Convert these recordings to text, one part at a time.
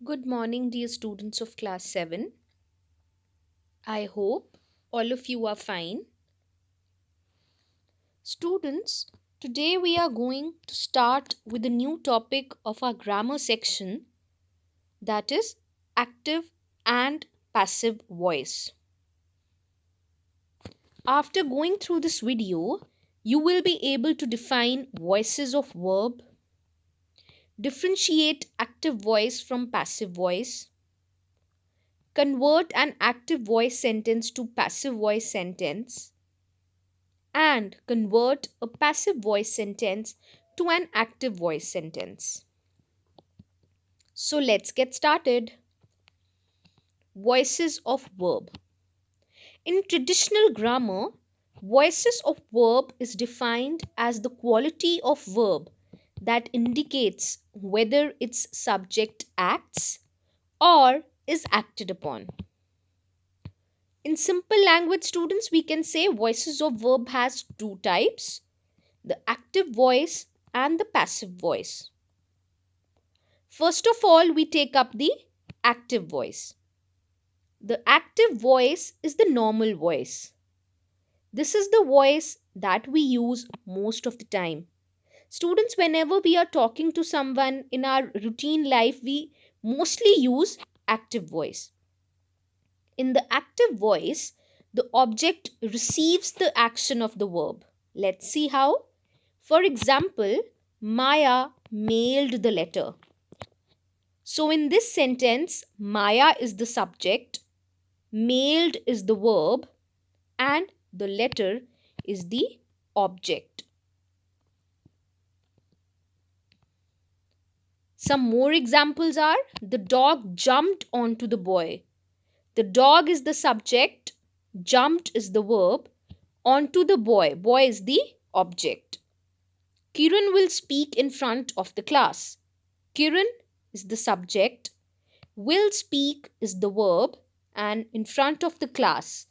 Good morning, dear students of class 7. I hope all of you are fine. Students, today we are going to start with a new topic of our grammar section, that is active and passive voice. After going through this video, you will be able to define voices of verb, differentiate active voice from passive voice, convert an active voice sentence to passive voice sentence, and convert a passive voice sentence to an active voice sentence. So let's get started. Voices of verb. In traditional grammar, voices of verb is defined as the quality of verb that indicates whether its subject acts or is acted upon. In simple language, students, we can say voices of verb has two types: the active voice and the passive voice. First of all, we take up the active voice. The active voice is the normal voice. This is the voice that we use most of the time. Students, whenever we are talking to someone in our routine life, we mostly use active voice. In the active voice, the object receives the action of the verb. Let's see how. For example, Maya mailed the letter. So, in this sentence, Maya is the subject, mailed is the verb, and the letter is the object. Some more examples are: the dog jumped onto the boy. The dog is the subject, jumped is the verb, onto the boy, boy is the object. Kiran will speak in front of the class. Kiran is the subject, will speak is the verb, and in front of the class,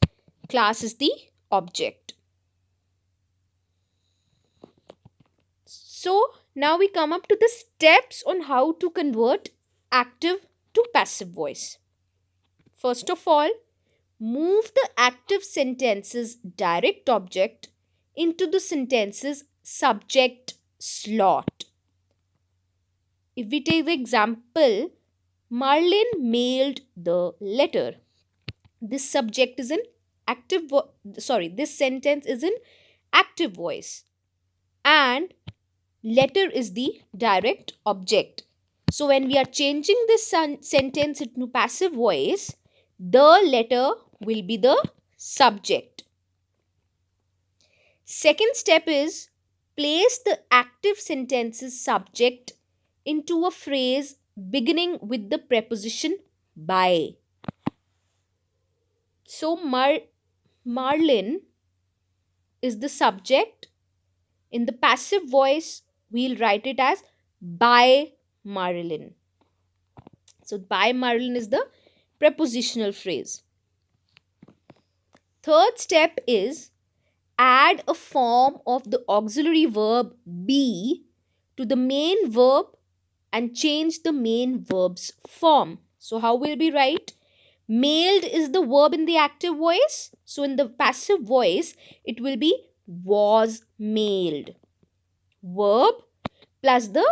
class is the object. So now we come up to the steps on how to convert active to passive voice. First of all, move the active sentence's direct object into the sentence's subject slot. If we take the example, Marlin mailed the letter. This subject is an this sentence is in active voice, and letter is the direct object. So when we are changing this sentence into passive voice, the letter will be the subject. Second step is place the active sentence's subject into a phrase beginning with the preposition by. So Marlin is the subject. In the passive voice, we'll write it as by Marilyn. So by Marilyn is the prepositional phrase. Third step is add a form of the auxiliary verb be to the main verb and change the main verb's form. So how will we write? Mailed is the verb in the active voice. So in the passive voice, it will be was mailed. Verb plus the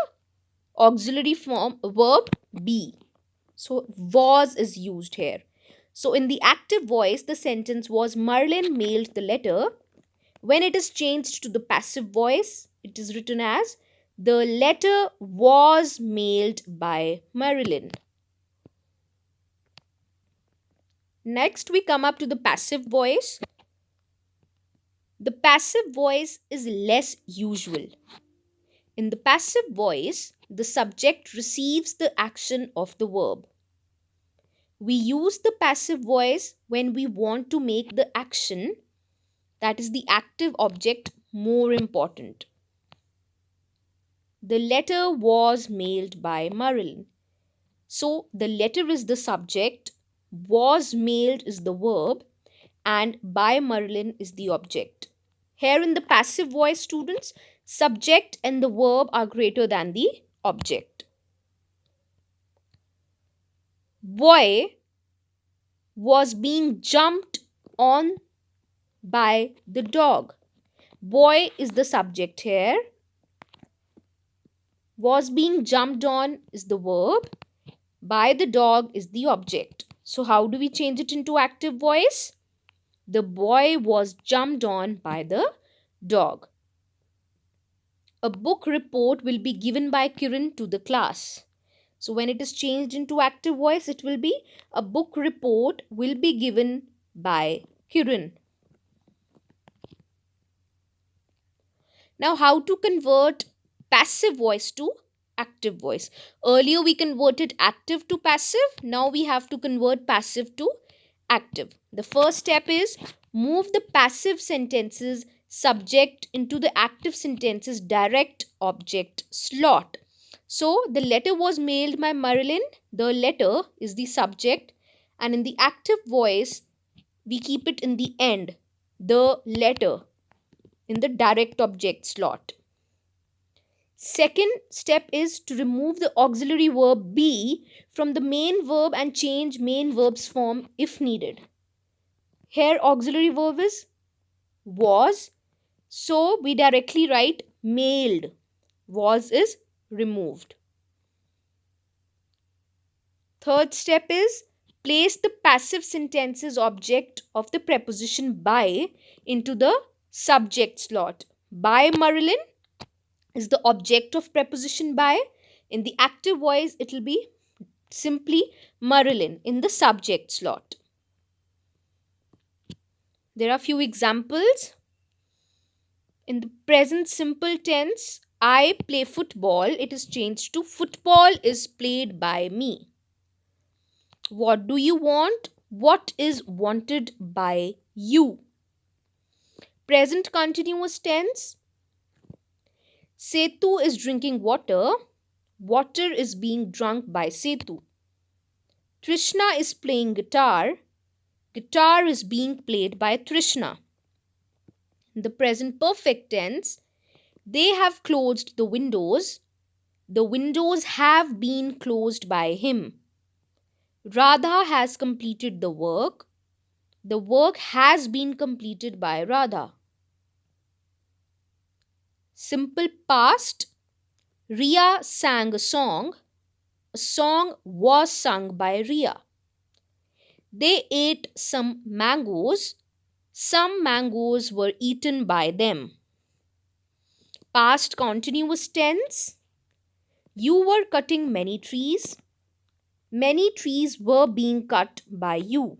auxiliary form verb be. So was is used here. So in the active voice, the sentence was Merlin mailed the letter. When it is changed to the passive voice, it is written as the letter was mailed by Marilyn. Next, we come up to the passive voice. The passive voice is less usual. In the passive voice, the subject receives the action of the verb. We use the passive voice when we want to make the action, that is the active object, more important. The letter was mailed by Marilyn. So the letter is the subject, was mailed is the verb, and by Marilyn is the object. Here in the passive voice, students, subject and the verb are greater than the object. boy was being jumped on by the dog. Boy is the subject here. Was being jumped on is the verb. By the dog is the object. So, how do we change it into active voice? The boy was jumped on by the dog. A book report will be given by Kiran to the class. So, when it is changed into active voice, it will be a book report will be given by Kiran. Now, how to convert passive voice to active voice? Earlier, we converted active to passive. Now, we have to convert passive to active. The first step is move the passive sentences subject into the active sentences direct object slot. So, the letter was mailed by Marilyn. The letter is the subject, and in the active voice, we keep it in the end. The letter in the direct object slot. Second step is to remove the auxiliary verb be from the main verb and change main verb's form if needed. Here auxiliary verb is was, so we directly write mailed. Was is removed. Third step is place the passive sentences object of the preposition by into the subject slot. By Marilyn is the object of preposition by. In the active voice, it will be simply Marilyn in the subject slot. There are few examples. In the present simple tense, I play football. It is changed to football is played by me. What do you want? What is wanted by you? Present continuous tense. Setu is drinking water. Water is being drunk by Setu. Trishna is playing guitar. Guitar is being played by Trishna. In the present perfect tense, they have closed the windows. The windows have been closed by him. Radha has completed the work. The work has been completed by Radha. Simple past. Riya sang a song. A song was sung by Riya. They ate some mangoes. Some mangoes were eaten by them. Past continuous tense. You were cutting many trees. Many trees were being cut by you.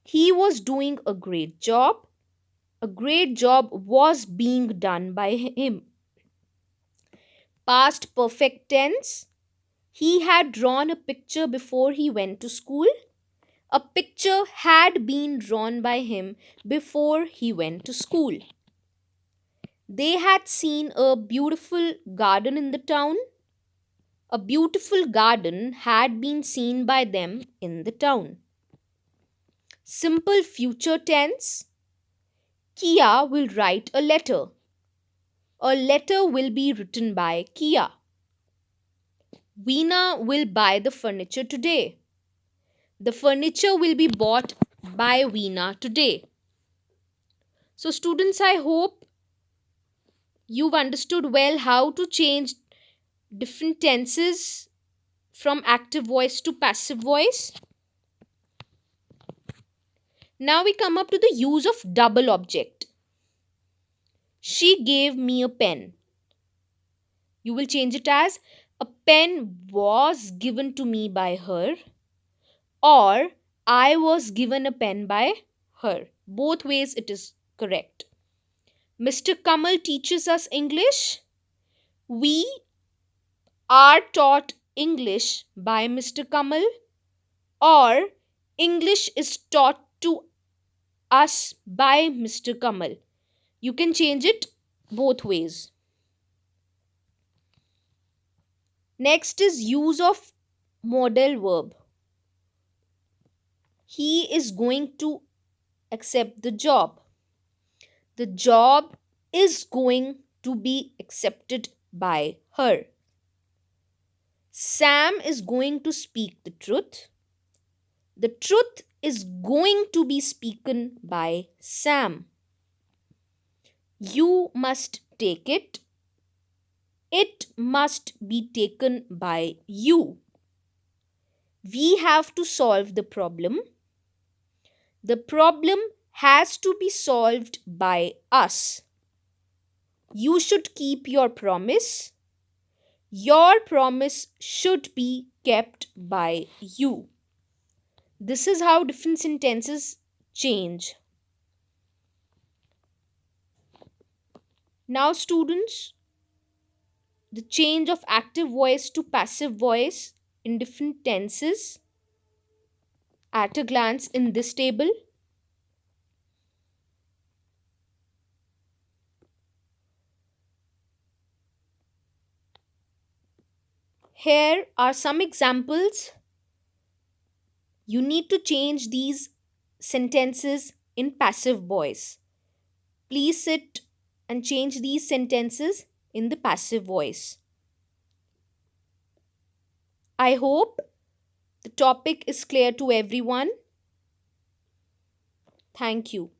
He was doing a great job. A great job was being done by him. Past perfect tense. He had drawn a picture before he went to school. A picture had been drawn by him before he went to school. They had seen a beautiful garden in the town. A beautiful garden had been seen by them in the town. Simple future tense. Kia will write a letter. A letter will be written by Kia. Veena will buy the furniture today. The furniture will be bought by Veena today. So, students, I hope you've understood well how to change different tenses from active voice to passive voice. Now we come up to the use of double object. She gave me a pen. You will change it as a pen was given to me by her, or I was given a pen by her. Both ways it is correct. Mr. Kamal teaches us English. We are taught English by Mr. Kamal, or English is taught to us by Mr. Kamal. You can change it both ways. Next is use of modal verb. He is going to accept the job. The job is going to be accepted by her. Sam is going to speak the truth. The truth is going to be spoken by Sam. You must take it. It must be taken by you. We have to solve the problem. The problem has to be solved by us. You should keep your promise. Your promise should be kept by you. This is how different sentences change. Now, students, the change of active voice to passive voice in different tenses at a glance in this table. Here are some examples. You need to change these sentences in passive voice. Please sit and change these sentences in the passive voice. I hope the topic is clear to everyone. Thank you.